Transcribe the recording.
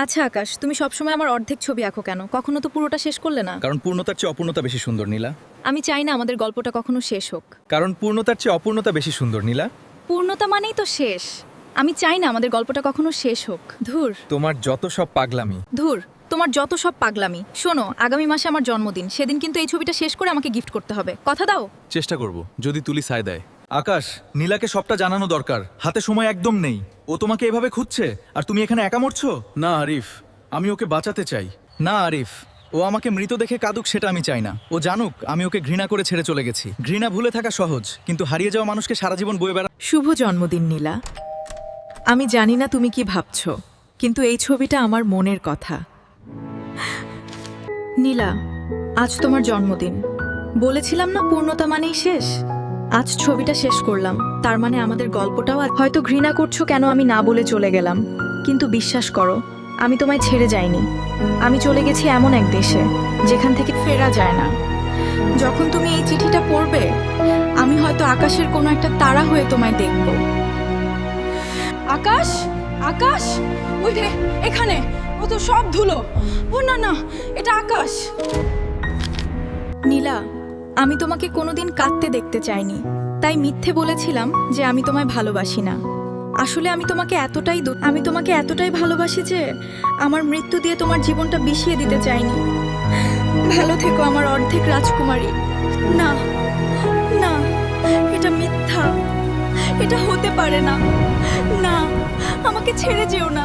আচ্ছা আকাশ, তুমি সবসময় আমার অর্ধেক ছবি আঁকো কেন? কখনো তো পুরোটা শেষ করলে না। কারণ পূর্ণতার চেয়ে অপূর্ণতা বেশি সুন্দর নীলা। আমি চাই না আমাদের গল্পটা কখনো শেষ হোক। কারণ পূর্ণতার চেয়ে অপূর্ণতা বেশি সুন্দর নীলা। পূর্ণতা মানেই তো শেষ। আমি চাই না আমাদের গল্পটা কখনো শেষ হোক। ধুর তোমার যত সব পাগলামি। ধুর, তোমার যত সব পাগলামি। শোনো, আগামী মাসে আমার জন্মদিন, সেদিন কিন্তু এই ছবিটা শেষ করে আমাকে গিফট করতে হবে। কথা দাও। চেষ্টা করব যদি তুলি সায় দেয়। আকাশ, নীলাকে সবটা জানানো দরকার। হাতে সময় একদম নেই। ও তোমাকে এভাবে খুঁজছে আর তুমি এখানে একা মরছো। না আরিফ, আমি ওকে বাঁচাতে চাই। না আরিফ, ও আমাকে মৃত দেখে কাঁদুক সেটা আমি চাই না। ও জানুক আমি ওকে ঘৃণা করে ছেড়ে চলে গেছি। ঘৃণা ভুলে থাকা সহজ, কিন্তু হারিয়ে যাওয়া মানুষকে সারা জীবন বয়ে বেড়া। শুভ জন্মদিন নীলা। আমি জানি না তুমি কি ভাবছো, কিন্তু এই ছবিটা আমার মনের কথা। নীলা, আজ তোমার জন্মদিন। বলেছিলাম না পূর্ণতা মানেই শেষ। আজ ছবিটা শেষ করলাম, তার মানে আমাদের গল্পটাও হয়তো ঘৃণা করছো কেন আমি না বলে চলে গেলাম, কিন্তু বিশ্বাস করো আমি তোমায় ছেড়ে যাইনি। আমি চলে গেছি এমন এক দেশে যেখান থেকে ফেরা যায় না। যখন তুমি এই চিঠিটা পড়বে, আমি হয়তো আকাশের কোনো একটা তারা হয়ে তোমায় দেখব। আকাশ, আকাশ, ওই রে এখানে, ও তো সব ধুলো। ও না না, এটা আকাশ। নীলা, আমি তোমাকে কোনোদিন কাঁদতে দেখতে চাইনি, তাই মিথ্যে বলেছিলাম যে আমি তোমায় ভালোবাসি না। আসলে আমি তোমাকে এতটাই ভালোবাসি যে আমার মৃত্যু দিয়ে তোমার জীবনটা বিষিয়ে দিতে চাইনি। ভালো থেকো আমার অর্ধেক রাজকুমারী। না না, এটা মিথ্যা, এটা হতে পারে না। না, আমাকে ছেড়ে যেও না।